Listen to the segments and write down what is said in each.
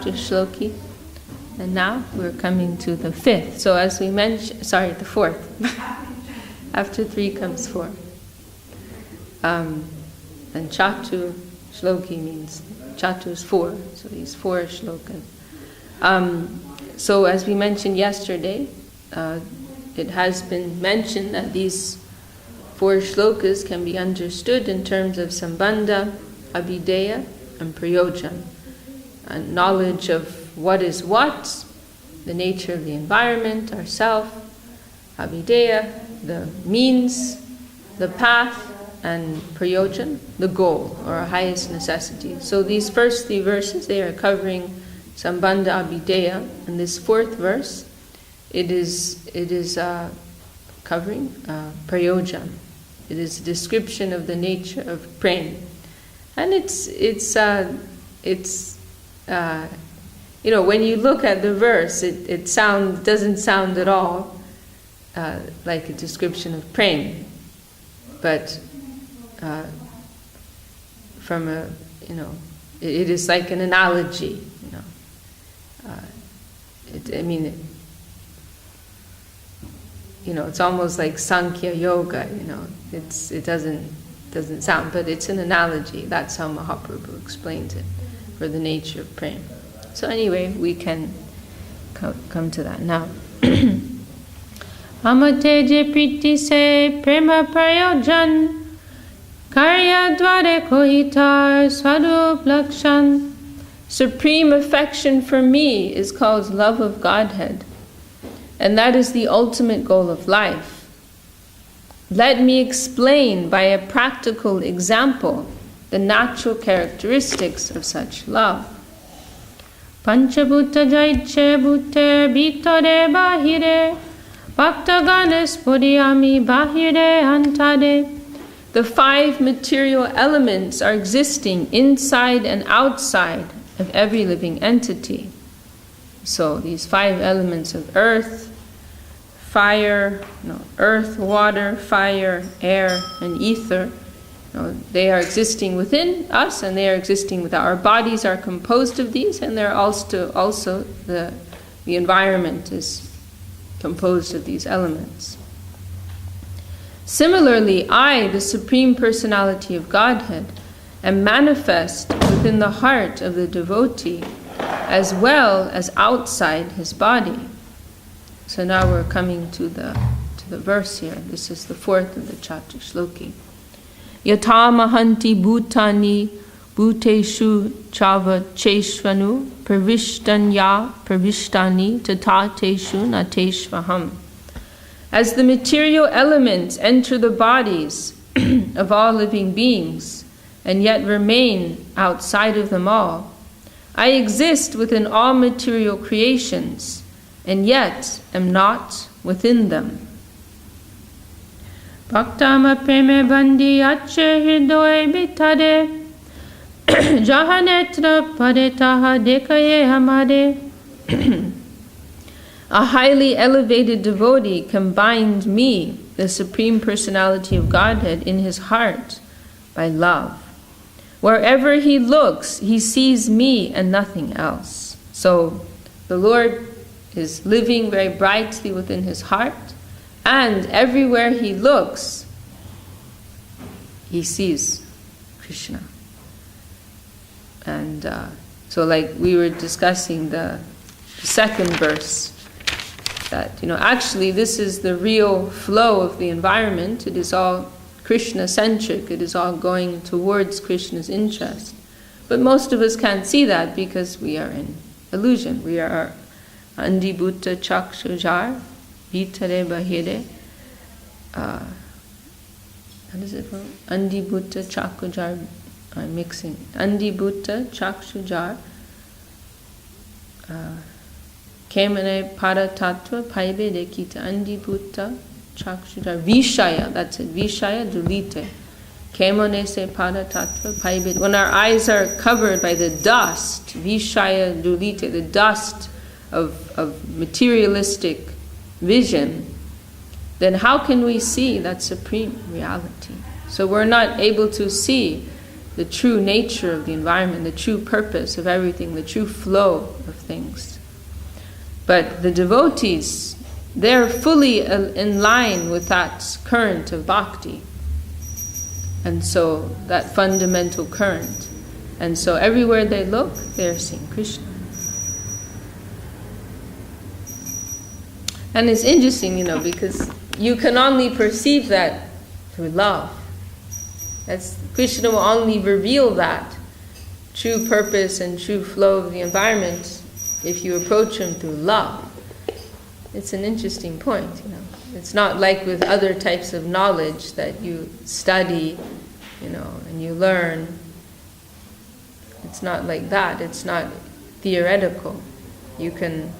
Chatu Shloki. And now we're coming to the fifth. So as we mentioned, the fourth. After 3 comes 4. And Chatu Shloki means, Chatu is 4, so these 4 shlokas. So as we mentioned yesterday, it has been mentioned that these 4 shlokas can be understood in terms of Sambandha, Abhideya, and Prayojan. And knowledge of what is what, the nature of the environment, ourself, Abhideya, the means, the path, and Prayojan, the goal, or our highest necessity. So these first 3 verses, they are covering Sambandha, Abhideya, and this 4th verse, it is covering Prayojan. It is a description of the nature of prema. And it's when you look at the verse, it doesn't sound at all like a description of prema, but from it is like an analogy. It's almost like Sankhya Yoga. It doesn't sound, but it's an analogy. That's how Mahaprabhu explains it for the nature of prema. So anyway, we can come to that now. Amate je priti se prema prayojan karya dware kohitar swarup lakshan. Supreme affection for me is called love of Godhead, and that is the ultimate goal of life. Let me explain by a practical example the natural characteristics of such love. Panchabhuta jaiche bhuter bitare bahire bhaktaganes puriyami bahire antare. The 5 material elements are existing inside and outside of every living entity. So these 5 elements of earth, water, fire, air, and ether, they are existing within us, and they are existing without. Our bodies are composed of these, and they're also the environment is composed of these elements. Similarly, I, the Supreme Personality of Godhead, am manifest within the heart of the devotee as well as outside his body. So now we're coming to the verse here. This is the 4th of the Chatu Shloki. Yata mahanti bhutani bhuteshu chava cheshvanu pravishtanya pravishtani tata teshu nateshvaham. As the material elements enter the bodies of all living beings and yet remain outside of them all, I exist within all material creations and yet am not within them. Bhaktama preme bandi ache hridoy bitade jahanetra padetaha dekaye hamade. A highly elevated devotee combined me, the Supreme Personality of Godhead, in his heart by love. Wherever he looks, he sees me and nothing else. So the Lord is living very brightly within his heart, and everywhere he looks, he sees Krishna. And so like we were discussing the 2nd verse, that, actually this is the real flow of the environment. It is all Krishna-centric. It is all going towards Krishna's interest. But most of us can't see that because we are in illusion. We are Andi Bhutta Chakshujar, Vitare Bahire. What is it from? Andi Bhutta Chakshujar. I'm mixing. Andi Bhutta Chakshujar. Kemane Paratattva Paibe Dekita. Andi Bhutta Chakshujar. Vishaya, that's it. Vishaya Dulite. Kemone se Paratattva Paibe. When our eyes are covered by the dust, Vishaya Dulite, the dust of materialistic vision, then how can we see that supreme reality? So we're not able to see the true nature of the environment, the true purpose of everything, the true flow of things. But the devotees, they're fully in line with that current of bhakti. And so, that fundamental current. And so everywhere they look, they're seeing Krishna. And it's interesting, because you can only perceive that through love. Krishna will only reveal that true purpose and true flow of the environment if you approach him through love. It's an interesting point, It's not like with other types of knowledge that you study, and you learn. It's not like that. It's not theoretical. You can,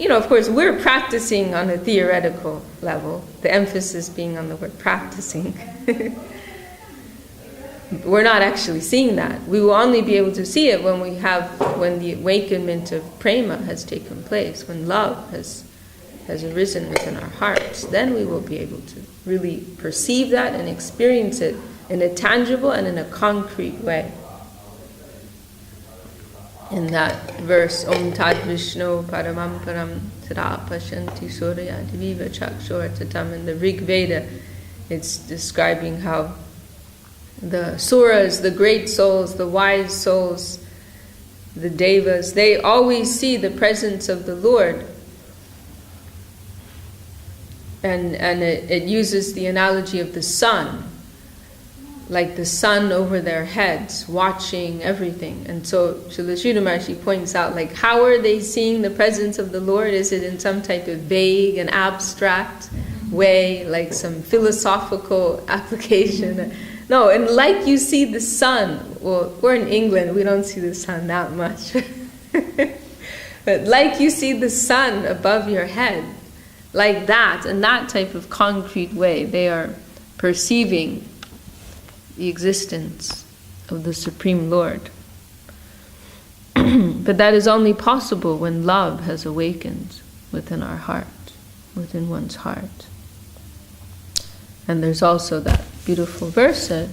of course, we're practicing on a theoretical level, the emphasis being on the word practicing. We're not actually seeing that. We will only be able to see it when the awakenment of prema has taken place, when love has arisen within our hearts. Then we will be able to really perceive that and experience it in a tangible and in a concrete way. In that verse, Om Tad Vishnu Paramam Param Tada Pashanti Surya Diviva Chakshor Tatam, in the Rig Veda, it's describing how the Suras, the great souls, the wise souls, the Devas, they always see the presence of the Lord. And it uses the analogy of the sun, like the sun over their heads, watching everything. And so Srila Sridhar Maharshi points out, how are they seeing the presence of the Lord? Is it in some type of vague and abstract way, like some philosophical application? No, and like you see the sun. Well, we're in England, we don't see the sun that much. But like you see the sun above your head, like that, in that type of concrete way, they are perceiving the existence of the Supreme Lord. But that is only possible when love has awakened within our heart, within one's heart. And there's also that beautiful verse that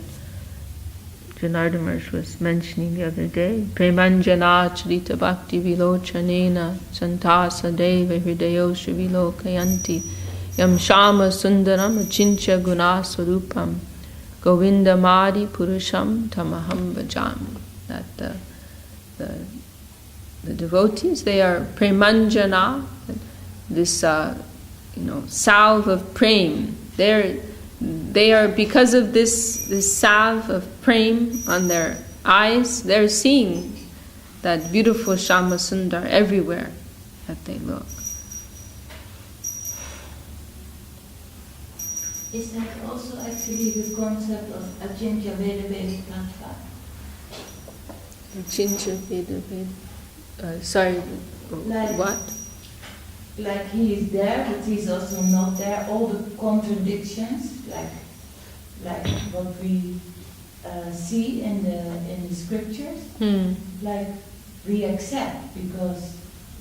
Janardhan Maharaj was mentioning the other day. Premanjana charita bhakti vilochanena santasa deva hridayosha vilokayanti yam shama sundaram achincha guna swarupam Govinda Madi Purusham Tamaham Bhajami. That the devotees, they are premanjana, this salve of prem. They are, because of this salve of prem on their eyes, they're seeing that beautiful Shama Sundar everywhere that they look. Is that also actually the concept of Achintya Veda Vedic Tattva? Achintya Veda Veda. Sorry, what? Like he is there, but he's also not there. All the contradictions, like what we see in the scriptures, like we accept because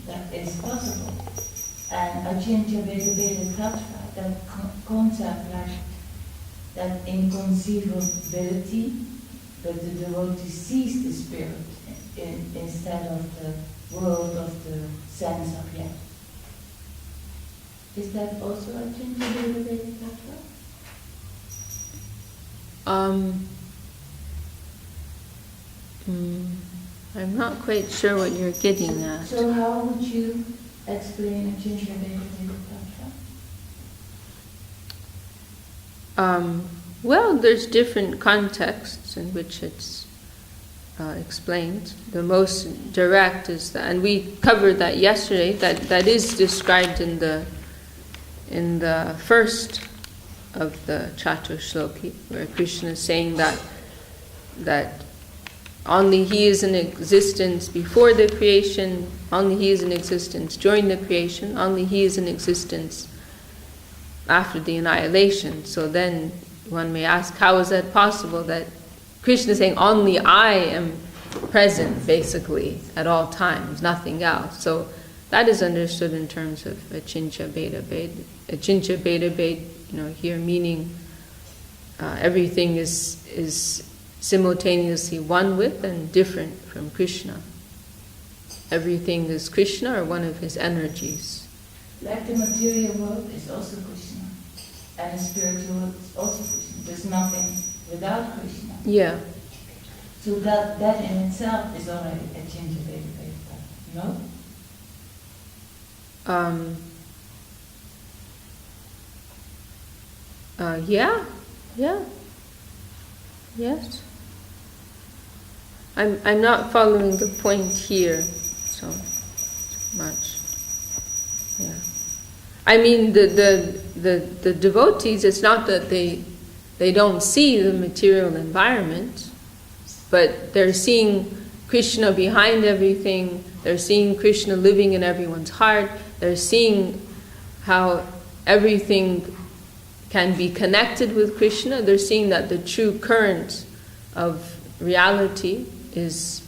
that is possible. And Achintya Veda Veda Tattva, that concept, like that inconceivability, but the devotee sees the spirit instead of the world of the sense of yet. Is that also Achintya Veda Veda Tattva? I'm not quite sure what you're getting at. So how would you explain Achintya Veda Veda Tattva? Well, there's different contexts in which it's explained. The most direct is that, and we covered that yesterday, that is described in the first of the Ch.Ch. Shloki, where Krishna is saying that only he is in existence before the creation, only he is in existence during the creation, only he is in existence after the annihilation. So then one may ask, how is that possible that Krishna is saying only I am present basically at all times, nothing else? So that is understood in terms of Achintya Veda Veda. Achintya Veda Veda, here meaning everything is simultaneously one with and different from Krishna. Everything is Krishna or one of his energies. Like the material world is also Krishna, and the spiritual world is also Krishna. There's nothing without Krishna. Yeah. So that in itself is already a change of Vedanta, no? Yeah. Yes. I'm not following the point here so much. Yeah. I mean the devotees, it's not that they don't see the material environment, but they're seeing Krishna behind everything, they're seeing Krishna living in everyone's heart, they're seeing how everything can be connected with Krishna, they're seeing that the true current of reality is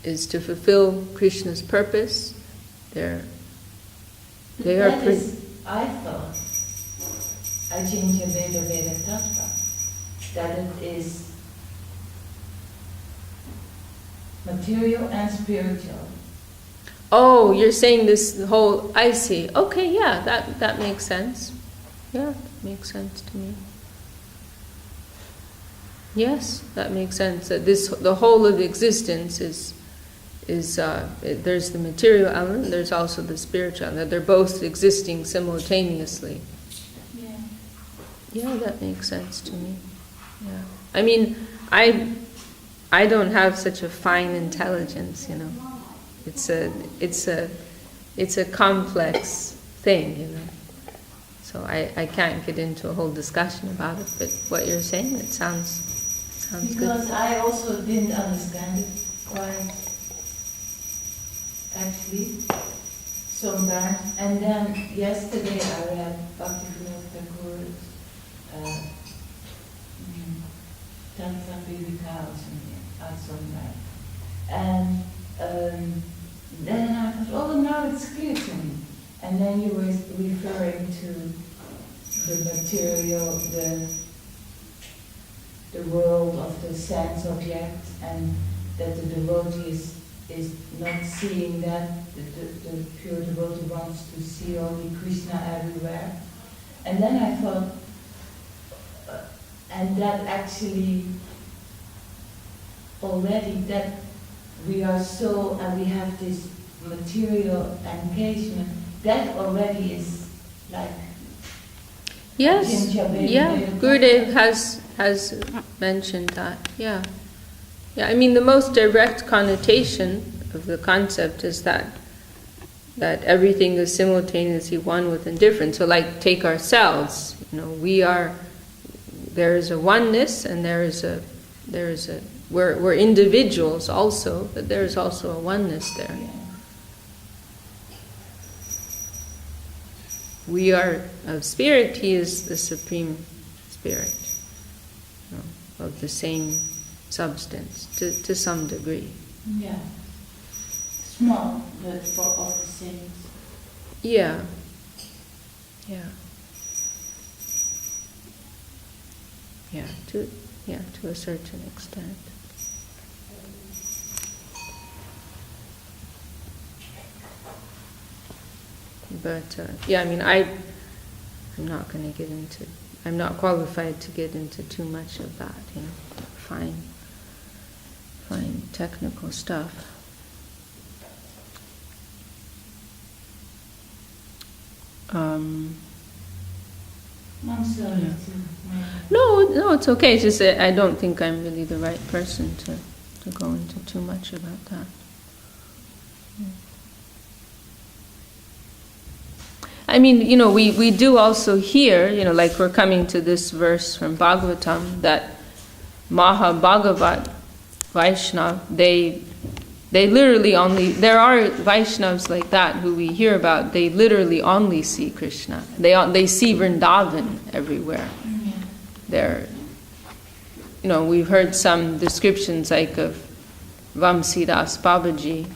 to fulfill Krishna's purpose. I thought, I changed a Veda Tattva, that it is material and spiritual. Oh, you're saying this whole, I see. Okay, yeah, that makes sense. Yeah, that makes sense to me. Yes, that makes sense. That the whole of existence is there's the material element, there's also the spiritual element. They're both existing simultaneously. Yeah. Yeah, that makes sense to me. Yeah. I mean, I don't have such a fine intelligence, you know. It's a complex thing, you know. So I can't get into a whole discussion about it, but what you're saying, it sounds good. Because I also didn't understand it quite, actually, sometimes. And then yesterday I read Bhakti Tantra Vishakha or something. And then I thought, oh, now it's clear to me. And then you were referring to the material, the world of the sense object, and that the devotee is not seeing that, the pure devotee wants to see only Krishna everywhere. And then I thought, and that actually already that we are so, and we have this material engagement, that already is like... Yes, yeah, Gurudev has mentioned that, yeah. Yeah, I mean the most direct connotation of the concept is that everything is simultaneously one with and different. So like take ourselves, you know, there is a oneness and we're individuals also, but there is also a oneness there. We are of spirit, he is the supreme spirit, you know, of the same substance to some degree. Yeah. Small, but of the same. Yeah. To a certain extent. But I mean, I'm not qualified to get into too much of that, you know, fine technical stuff. I'm sorry. Yeah. No, it's okay. It's just that I don't think I'm really the right person to go into too much about that. I mean, you know, we do also hear, you know, like we're coming to this verse from Bhagavatam, that Maha Bhagavat Vaishnava, they literally only, there are Vaishnavas like that who we hear about, they literally only see Krishna. They see Vrindavan everywhere. They're, you know, we've heard some descriptions like of Vamsidas Babaji,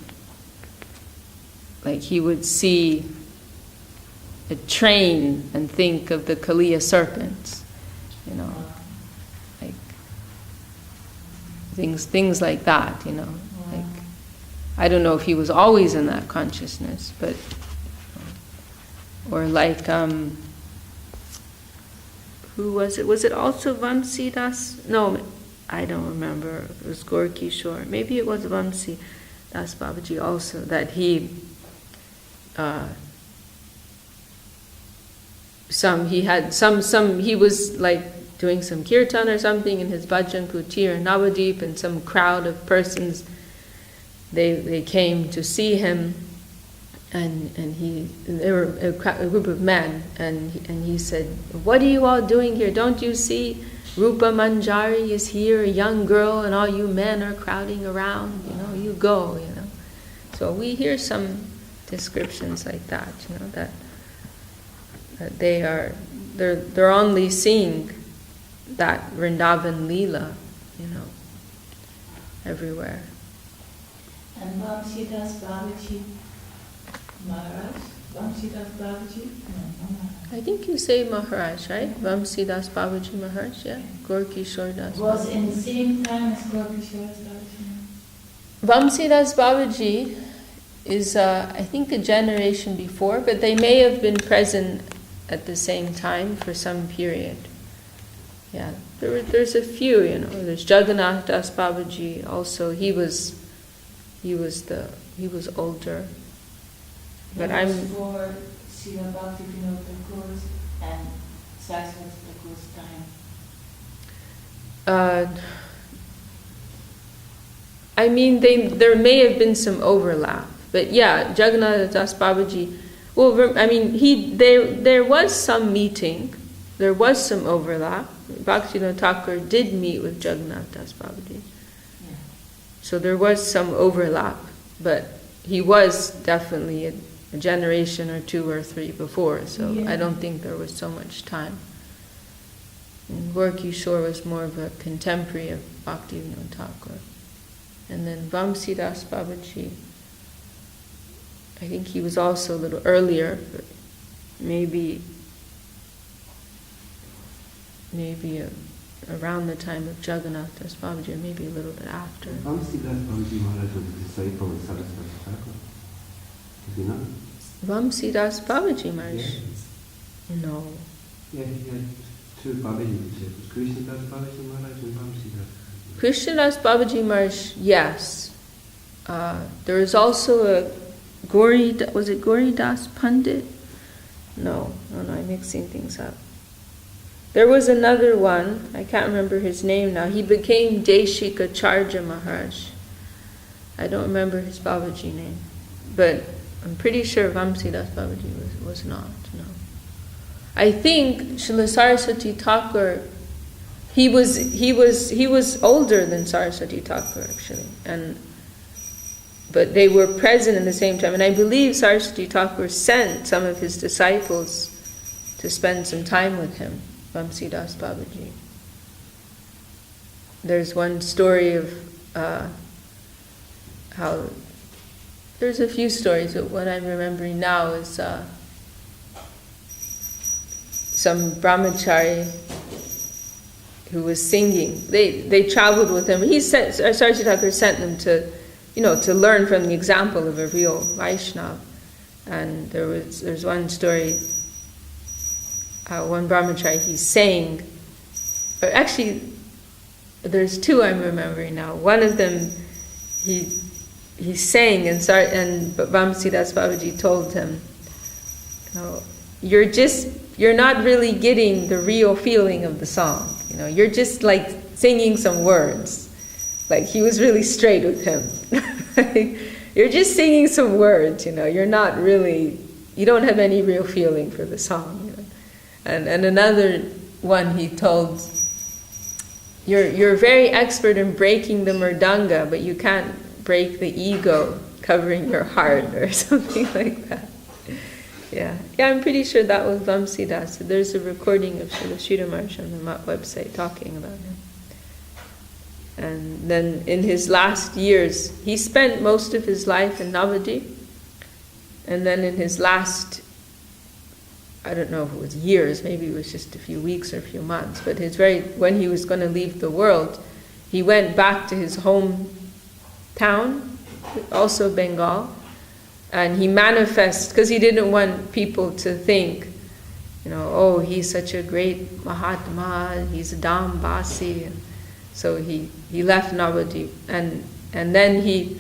like he would see a train and think of the Kaliya serpents, you know, like things like that, you know. Like, I don't know if he was always in that consciousness, but, or like, who was it? Was it also Vamsidas? No, I don't remember. It was Gorky Shore. Maybe it was Vamsidas Babaji also, that he, he was like doing some kirtan or something in his bhajan kutir in Navadip, and some crowd of persons, they came to see him, and they were a group of men, and he said, "What are you all doing here? Don't you see Rupa Manjari is here, a young girl, and all you men are crowding around, you know, you go, you know." So we hear some descriptions like that, you know, that they're only seeing that Vrindavan Leela, you know, everywhere. And Vamsidas Babaji Maharaj? Vamsidas Babaji? No, Maharaj. I think you say Maharaj, right? Vamsidas Babaji Maharaj, yeah. Gorky Shordas. Was in the same time as Gorky Shordas Babaji? Vamsidas Babaji is, I think, a generation before, but they may have been present at the same time for some period. Yeah, there's a few, you know. There's Jagannath Das Babaji. Also, he was older. But I'm for Srila Bhakti Vinod Thakur's and Saraswati Thakur's time. I mean, there may have been some overlap, but yeah, Jagannath Das Babaji. Well, I mean, there was some meeting, there was some overlap. Bhaktivinoda Thakur did meet with Jagannath Das Babaji, Yeah. so there was some overlap, but he was definitely a generation or two or three before, so Yeah. I don't think there was so much time. And Gorky Shore was more of a contemporary of Bhaktivinoda Thakur. And then Vamsidas Babaji, I think he was also a little earlier, but maybe around the time of Jagannath Das Babaji, or maybe a little bit after. Vamsidas Babaji Maharaj was a disciple of Saraswati Thakur. Is he not? Vamsidas Babaji Maharaj? Yes. No. Yeah, he had two Babaji disciples, Krishnadas Babaji Maharaj and Vamsidas. Krishnadas Babaji Maharaj, yes. There was also a was it Gauri Das Pandit? No, I'm mixing things up. There was another one, I can't remember his name now. He became Deshika Charja Maharaj. I don't remember his Babaji name, but I'm pretty sure Vamsidas Babaji was not, no. I think Srila Saraswati Thakur, he was older than Saraswati Thakur actually, but they were present at the same time, and I believe Saraswati Thakur sent some of his disciples to spend some time with him, Vamsidas Babaji. There's one story of how, there's a few stories, but what I'm remembering now is some brahmachari who was singing. They traveled with him. Saraswati Thakur sent them to learn from the example of a real Vaishnava. And there's one story, one brahmachari, he sang, or actually, there's two I'm remembering now. One of them, he sang, and Vamsidas Babaji told him, you're not really getting the real feeling of the song. You're just like singing some words. Like he was really straight with him. You're just singing some words, You're not really, you don't have any real feeling for the song. And another one he told, you're very expert in breaking the mridanga, but you can't break the ego covering your heart, or something like that. Yeah, I'm pretty sure that was Vamsidas. There's a recording of Srila Sridhar Maharaj on the website talking about him. And then in his last years, he spent most of his life in Navadip. And then in his last, I don't know if it was years, maybe it was just a few weeks or a few months, but when he was going to leave the world, he went back to his hometown, also Bengal, and he manifested, because he didn't want people to think, oh, he's such a great Mahatma, he's a Dambasi. And so he left Navadvip, and then he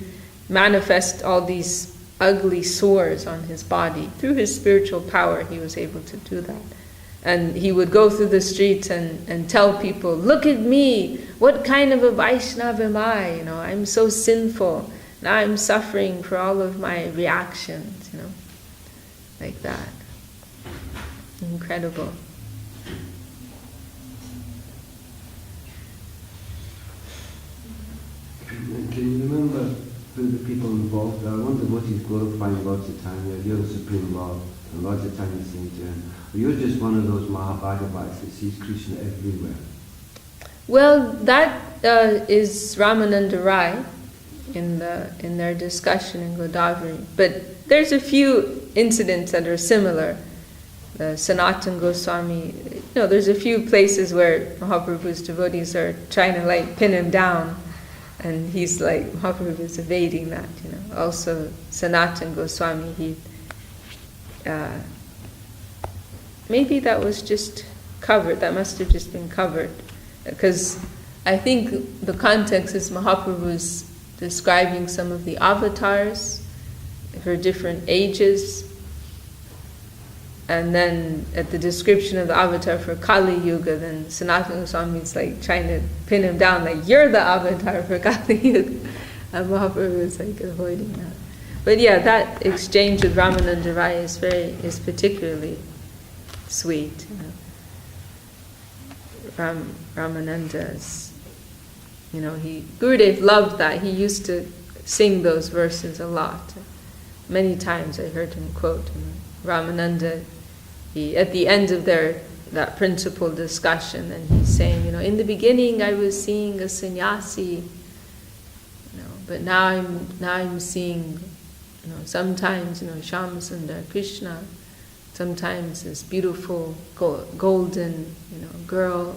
manifested all these ugly sores on his body. Through his spiritual power, he was able to do that. And he would go through the streets and tell people, look at me, what kind of a Vaishnava am I? I'm so sinful. Now I'm suffering for all of my reactions, like that. Incredible. Can you remember who the people involved are? I wonder what he's glorifying Lord Chaitanya. You're the Supreme Lord, and Lord Chaitanya is saying to him, you're just one of those Mahabhagavats that sees Krishna everywhere. Well, that is Ramananda Rai in their discussion in Godavari. But there's a few incidents that are similar. Sanatana Goswami, there's a few places where Mahaprabhu's devotees are trying to pin him down, and he's Mahaprabhu is evading that. Also, Sanatana Goswami, he maybe that was just covered. That must have just been covered, because I think the context is Mahaprabhu's describing some of the avatars for different ages. And then at the description of the avatar for Kali Yuga, then Sanatana Goswami is trying to pin him down, you're the avatar for Kali Yuga. And Mahaprabhu is avoiding that. But yeah, that exchange with Ramananda Rai is particularly sweet. Ramananda's, Gurudev loved that. He used to sing those verses a lot. Many times I heard him quote Ramananda. At the end of that principal discussion, and he's saying, in the beginning I was seeing a sannyasi, but now I'm seeing, sometimes Shyamasundar Krishna, sometimes this beautiful golden, girl,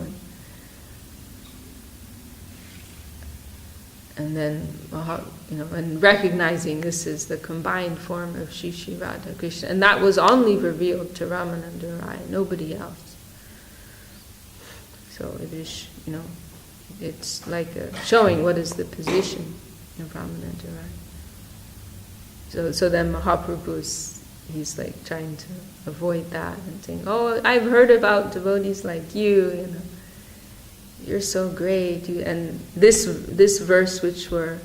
and then and recognizing this is the combined form of Shri Shri Radha Krishna, and that was only revealed to Ramananda Rai, nobody else. So it is, it's showing what is the position of Ramananda Rai. So then Mahaprabhu he's trying to avoid that and saying, oh, I've heard about devotees like you, you're so great. And this verse which we're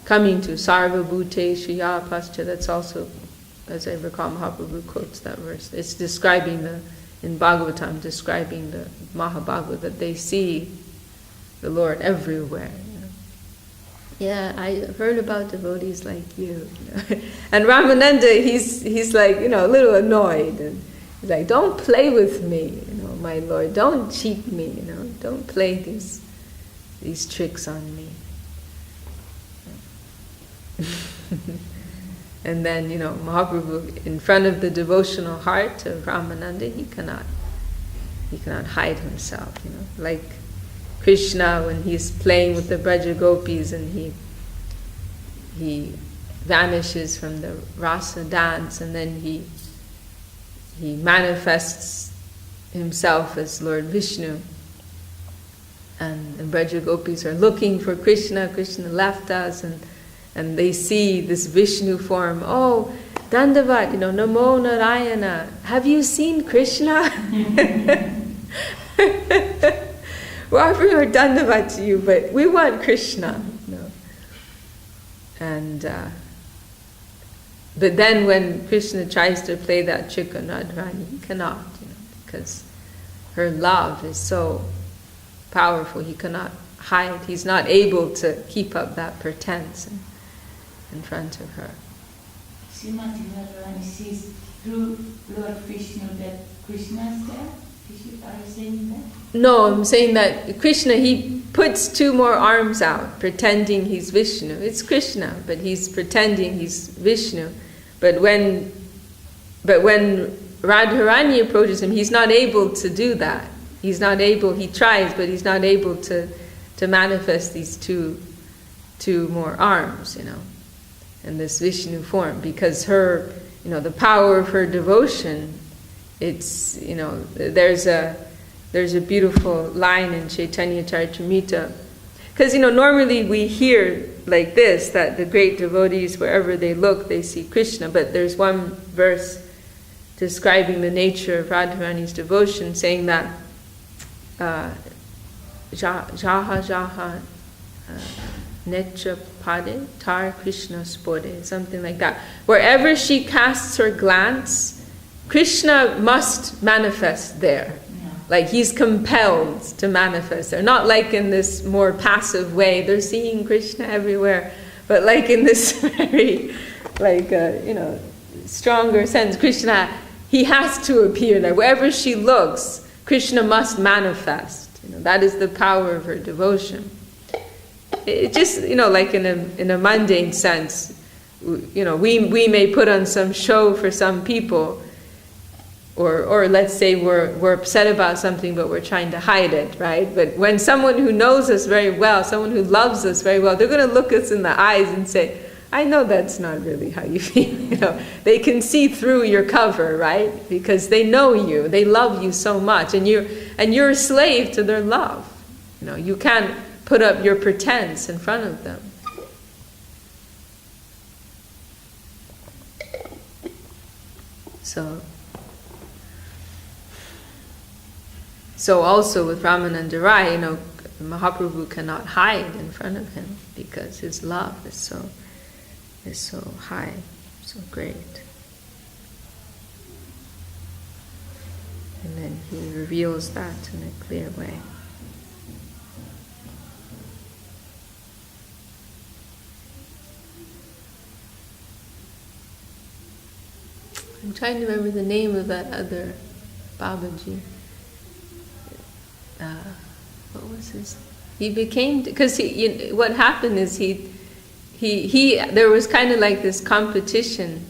coming to, Sarva Bhuteshu Ya Pascha, that's also, as I recall, Mahaprabhu quotes that verse. It's describing in Bhagavatam, describing the Mahabhagavad, that they see the Lord everywhere. Yeah, I heard about devotees like you. And Ramananda, he's a little annoyed. And he's like, don't play with me, my Lord. Don't cheat me, Don't play these tricks on me. And then, Mahaprabhu, in front of the devotional heart of Ramananda, he cannot hide himself, Like Krishna, when he's playing with the Braja Gopis and he vanishes from the rasa dance, and then he manifests himself as Lord Vishnu, and the Braja Gopis are looking for Krishna. Krishna left us, and they see this Vishnu form. Oh, Dandavat, Namo Narayana. Have you seen Krishna? We're offering our Dandavat to you, but we want Krishna. And but then when Krishna tries to play that trick on Radharani, he cannot, because her love is so powerful. He cannot hide. He's not able to keep up that pretense in front of her. Srimati Radharani sees through Lord Vishnu that Krishna is there. Are you saying that? No, I'm saying that Krishna, he puts two more arms out, pretending he's Vishnu. It's Krishna, but he's pretending he's Vishnu. But when Radharani approaches him, he's not able to do that. He tries, but he's not able to to manifest these two more arms, in this Vishnu form, because her, the power of her devotion, it's, there's a beautiful line in Chaitanya Charitamrita, because, normally we hear like this, that the great devotees, wherever they look, they see Krishna, but there's one verse describing the nature of Radharani's devotion, saying that Jaha Netra Pade Tar Krishna Spode, something like that. Wherever she casts her glance, Krishna must manifest there. Like he's compelled to manifest there. Not like in this more passive way, they're seeing Krishna everywhere, but like in this very, stronger sense. Krishna, he has to appear there. Wherever she looks, Krishna must manifest. That is the power of her devotion. It just, like in a mundane sense, we may put on some show for some people, or let's say we're upset about something, but we're trying to hide it, right? But when someone who knows us very well, someone who loves us very well, they're going to look us in the eyes and say, I know that's not really how you feel. They can see through your cover, right? Because they know you, they love you so much, and you're a slave to their love. You can't put up your pretense in front of them. So also with Ramananda Rai, Mahaprabhu cannot hide in front of him because his love is so high, so great. And then he reveals that in a clear way. I'm trying to remember the name of that other Babaji. What was his? He became, because what happened is there was kind of like this competition.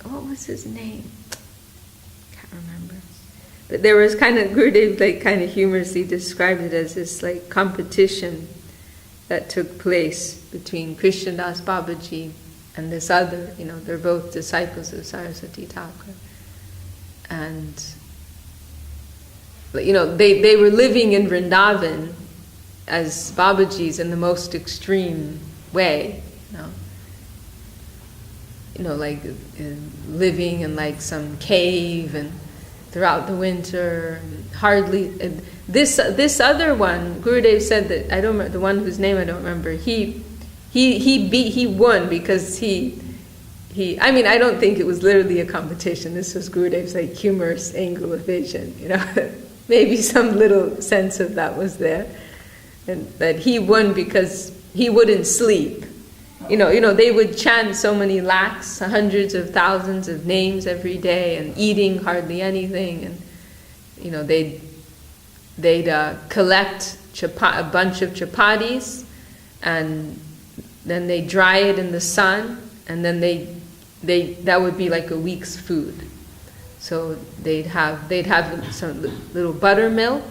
What was his name? Can't remember. But there was kind of, Gurudev kind of humorously described it as this competition that took place between Krishnadas Babaji and this other, they're both disciples of Saraswati Thakur. And, they were living in Vrindavan as Babajis in the most extreme way, living in some cave and throughout the winter, and hardly. This other one, Gurudev said that, I don't remember, the one whose name I don't remember, he won because I don't think it was literally a competition. This was Gurudev's humorous angle of vision, Maybe some little sense of that was there. And that he won because he wouldn't sleep. They would chant so many lakhs, hundreds of thousands of names every day, and eating hardly anything. And, they'd collect a bunch of chapatis, and then they dry it in the sun, and then that would be like a week's food. So they'd have some little buttermilk,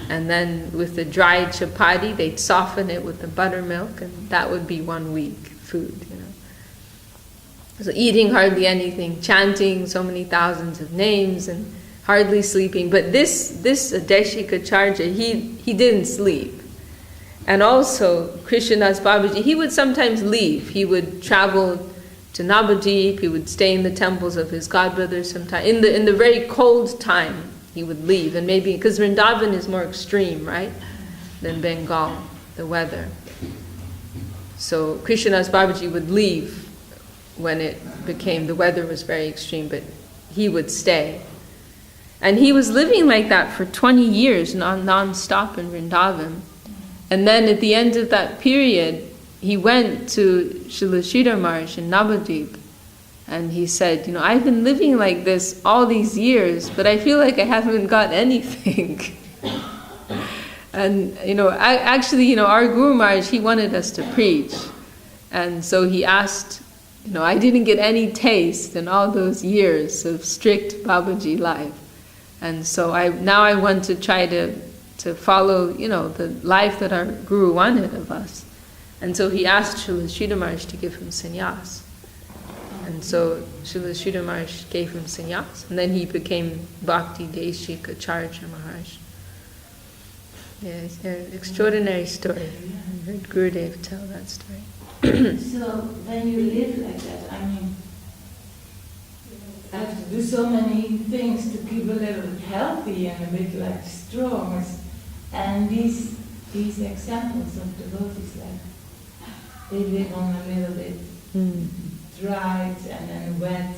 and then with the dried chapati, they'd soften it with the buttermilk, and that would be 1 week food. So eating hardly anything, chanting so many thousands of names, and hardly sleeping. But this Deshikacharya, he didn't sleep. And also, Krishnadas Babaji, he would sometimes leave. He would travel to Navadvip, he would stay in the temples of his godbrothers sometime. In the very cold time, he would leave. And maybe, because Vrindavan is more extreme, right, than Bengal, the weather. So Krishnadas Babaji would leave when the weather was very extreme, but he would stay. And he was living like that for 20 years, non-stop in Vrindavan. And then at the end of that period, he went to Srila Sridhar Maharaj in Navadvip, and he said, I've been living like this all these years, but I feel like I haven't got anything. And, actually, our Guru Maharaj, he wanted us to preach. And so he asked, I didn't get any taste in all those years of strict Babaji life. And so now I want to try to to follow, the life that our Guru wanted of us. And so he asked Srila Sridhar Maharaj to give him sannyas. And so Srila Sridhar Maharaj gave him sannyas, and then he became Bhakti Deshik Acharya Maharaj. Yeah, it's an extraordinary story. I heard Gurudev tell that story. So when you live like that, I have to do so many things to keep a little bit healthy and a bit like strong. And these examples of devotees, like they live on a little bit dried and then wet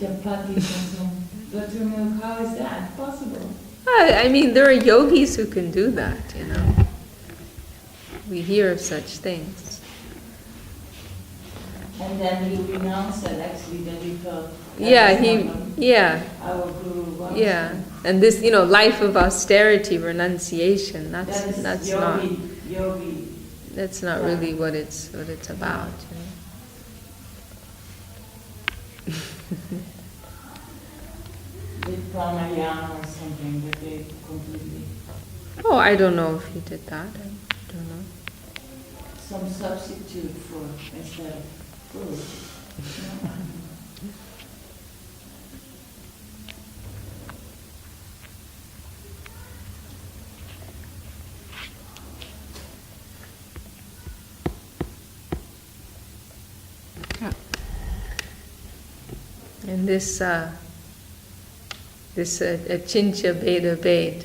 chapatis and some buttermilk. How is that possible? There are yogis who can do that, We hear of such things. And then he renounced that actually, that he felt. Our Guru was. Yeah, and this, life of austerity, renunciation, that's not yogi. That's not really what it's about, With pranayama or something that they completely. Oh, I don't know if he did that. I don't know. Some substitute for instead of food. And this Ch.Ch. Beda Bed,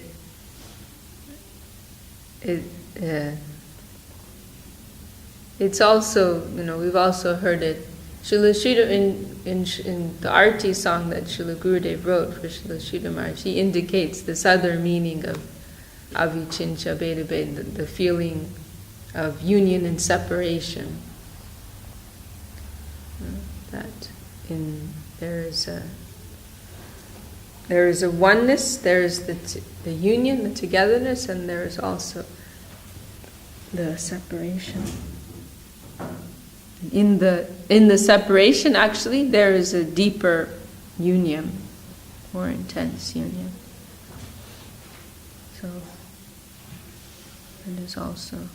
it's also, we've also heard it. Srila Sridhar, in the Arti song that Srila Gurudev wrote for Srila Sridhar Maharaj, he indicates this other meaning of Avichincha Beda Bed, the feeling of union and separation. That there is a oneness, there is the union, the togetherness, and there is also the separation. In the separation, actually, there is a deeper union, more intense union. So it is also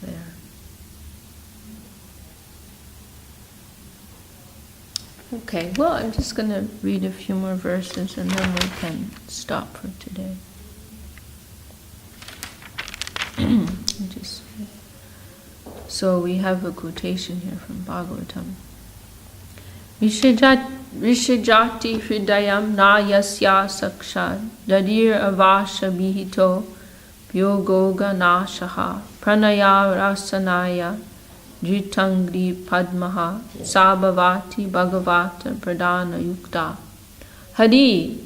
there. Okay, well, I'm just going to read a few more verses and then we can stop for today. So we have a quotation here from Bhagavatam. Rishijati hridayam na yasya sakshad dadir avasha bihito yogoga nashaha pranaya rasanaya Jitangri Padmaha Sabhavati Bhagavata Pradana Yukta. Hari,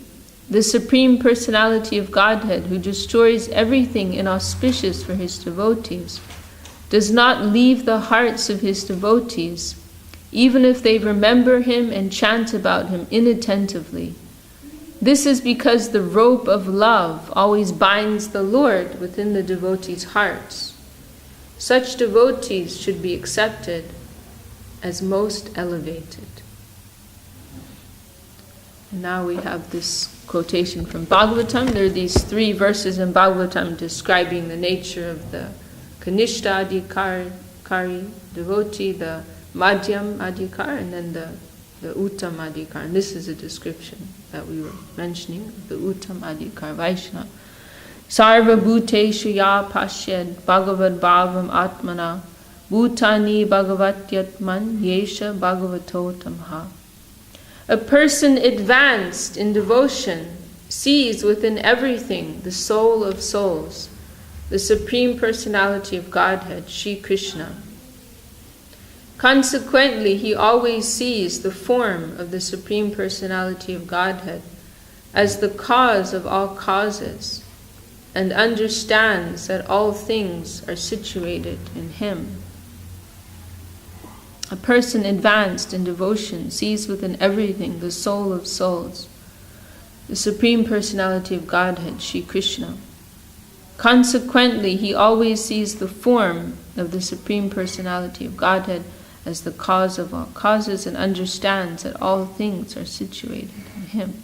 the Supreme Personality of Godhead, who destroys everything inauspicious for his devotees, does not leave the hearts of his devotees, even if they remember him and chant about him inattentively. This is because the rope of love always binds the Lord within the devotees' hearts. Such devotees should be accepted as most elevated. And now we have this quotation from Bhagavatam. There are these 3 verses in Bhagavatam describing the nature of the Kanishta Adhikari devotee, the Madhyam Adhikar, and then the Uttam Adhikar. And this is a description that we were mentioning, the Uttam Adhikar Vaishnava. Sarva bhuteshu ya pashyad bhagavad bhavam atmana bhutani bhagavatyatman yesha bhagavatotamha. A person advanced in devotion sees within everything the soul of souls, the Supreme Personality of Godhead, Sri Krishna. Consequently, he always sees the form of the Supreme Personality of Godhead as the cause of all causes, and understands that all things are situated in him. A person advanced in devotion sees within everything the soul of souls, the Supreme Personality of Godhead, Sri Krishna. Consequently, he always sees the form of the Supreme Personality of Godhead as the cause of all causes, and understands that all things are situated in him.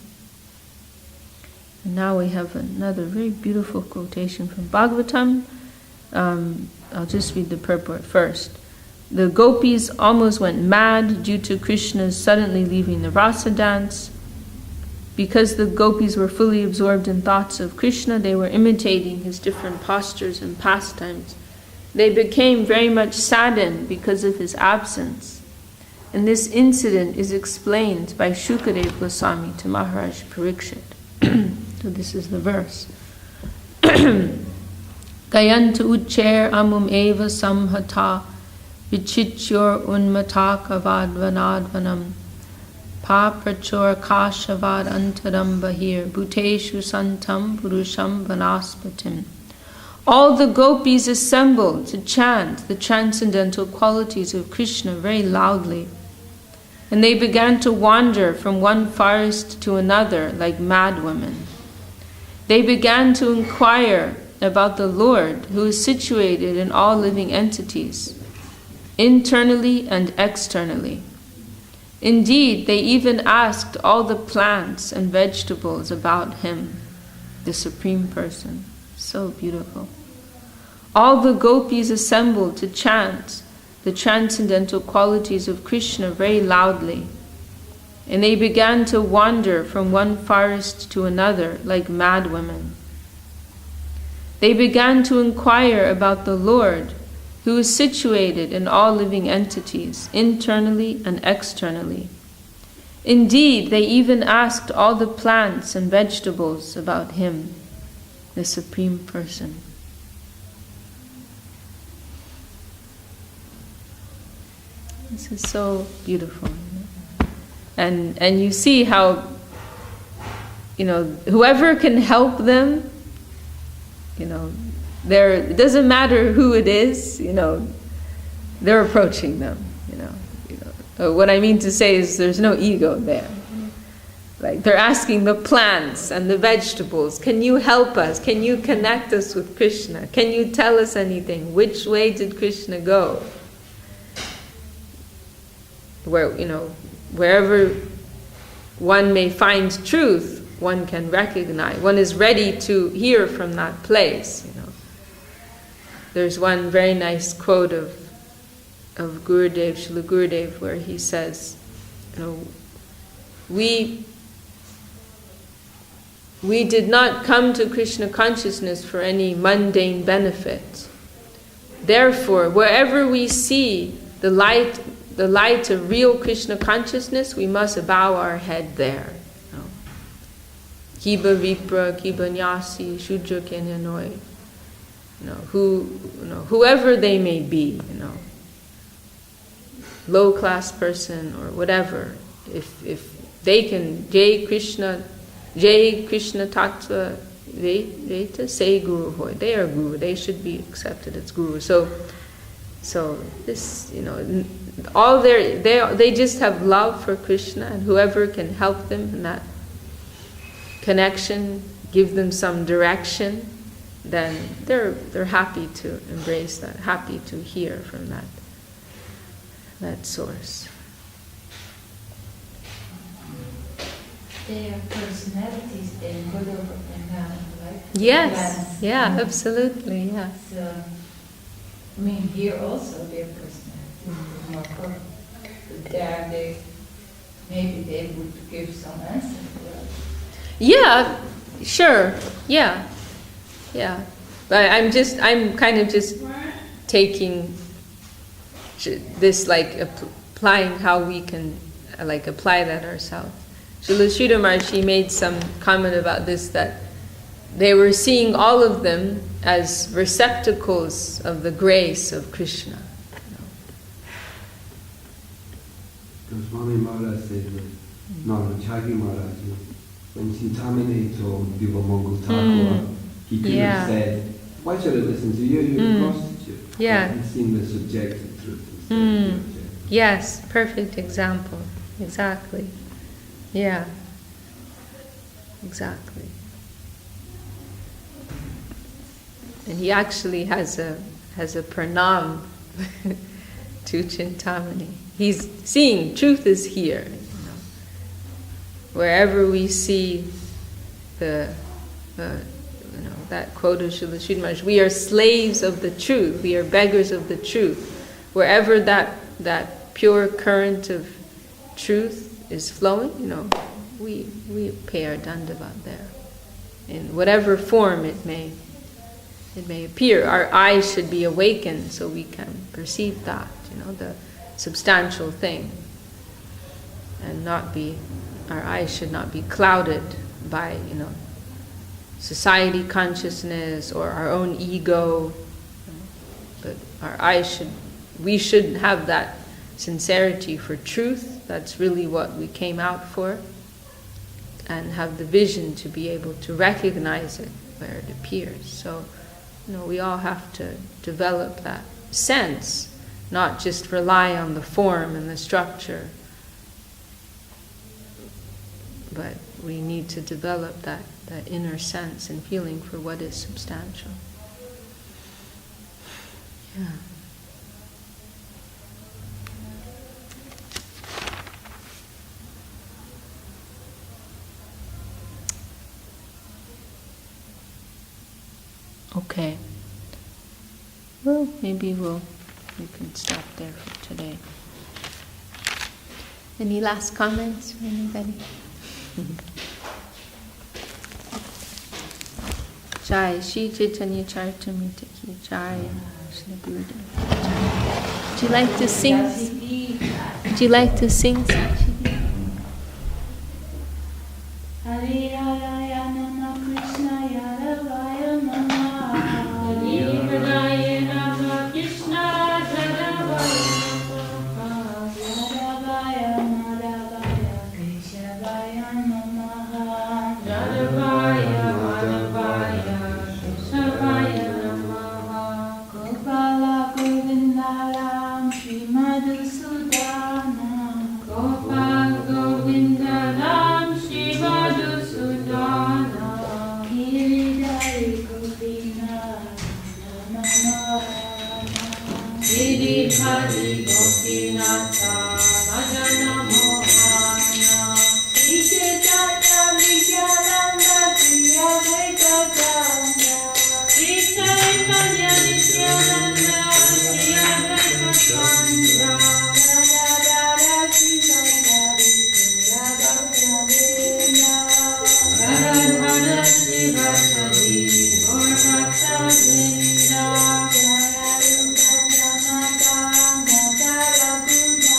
And now we have another very beautiful quotation from Bhagavatam. I'll just read the purport first. The gopis almost went mad due to Krishna's suddenly leaving the rasa dance. Because the gopis were fully absorbed in thoughts of Krishna, they were imitating his different postures and pastimes. They became very much saddened because of his absence. And this incident is explained by Shukadeva Goswami to Maharaj Parikshit. So this is the verse. Gayantu ucher amum eva samhata vichityor unmataka vadvanadvanam paprachor kashavad antaram bahir bhuteshu santam purusham vanaspatim. All the gopis assembled to chant the transcendental qualities of Krishna very loudly. And they began to wander from one forest to another like mad women. They began to inquire about the Lord who is situated in all living entities, internally and externally. Indeed, they even asked all the plants and vegetables about him, the Supreme Person. So beautiful. All the gopis assembled to chant the transcendental qualities of Krishna very loudly, and they began to wander from one forest to another like mad women. They began to inquire about the Lord who is situated in all living entities, internally and externally. Indeed, they even asked all the plants and vegetables about him, the Supreme Person. This is so beautiful. And you see how, whoever can help them, it doesn't matter who it is, they're approaching them, What I mean to say is there's no ego there. Like they're asking the plants and the vegetables, can you help us? Can you connect us with Krishna? Can you tell us anything? Which way did Krishna go? Wherever one may find truth, one can recognize. One is ready to hear from that place. There's one very nice quote of Gurudev, Srila Gurudev, where he says, we did not come to Krishna consciousness for any mundane benefit. Therefore, wherever we see the light of real Krishna consciousness, we must bow our head there. Kiba Vipra, Kiba Nyasi, Shudra Kenyanoi. Whoever they may be, low class person or whatever, if they can Jai Krishna Tattva Veta, say Guru Hoy. They are Guru, they should be accepted as Guru. So this, they just have love for Krishna, and whoever can help them in that connection, give them some direction, then they're happy to embrace that, happy to hear from that source. Their personalities in Goloka and Ghana, right? Yes, yeah, absolutely, yeah. So, here also their personalities is more important. But there maybe they would give some answer. Yeah, sure, yeah. But I'm kind of just taking this, applying how we can apply that ourselves. Srila Sridhar Maharaj made some comment about this, that they were seeing all of them as receptacles of the grace of Krishna. Swami Maharaj said, Chagi Maharaj, when Chintamani told Vivamongal Thakur, he could have said, why should I listen to you? You're a prostitute. Yeah. And seen the subjective truth instead of the objective. Yes, perfect example. Exactly. Yeah. Exactly. And he actually has a pranam to Chintamani. He's seeing truth is here. Wherever we see the that quote of Srila Sridhar Maharaj, we are slaves of the truth, we are beggars of the truth. Wherever that pure current of truth is flowing, we pay our dandavat there. In whatever form it may appear, our eyes should be awakened so we can perceive that, the substantial thing, and our eyes should not be clouded by, society consciousness or our own ego, but we should have that sincerity for truth. That's really what we came out for, and have the vision to be able to recognize it where it appears. So, we all have to develop that sense, not just rely on the form and the structure, but we need to develop that inner sense and feeling for what is substantial. Yeah. Okay. Well, maybe we can stop there for today. Any last comments from anybody? Jai Shri Chaitanya Charitamrita ki Jai. Shri Buddha. Would you like to sing? Would you like to sing? Hare Raya Nama Krishna Yaravaya Nama Hare Raya Nama Krishna Yaravaya Nama Yaravaya Madhavaya Keshavaya Namaha Yaravaya Madhavaya Keshavaya Namaha Gopala Govindaram Shri Madhusudana Gopala Govindaram Shri Madhusudana Giridhari Gopinath Giridhari Gopinatha Madana Mohana Sri Chaitanya Nityananda Sri Advaita Chandra Sri Chaitanya Nityananda Sri Advaita Chandra Radha Radha Sri Radha Radha Radha Radha Sri Vasadi Gaur Bhakta Vrinda Jaya Rupa Janata Natara Buddha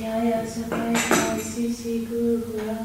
Jaya Sakai Sisi Guru Guru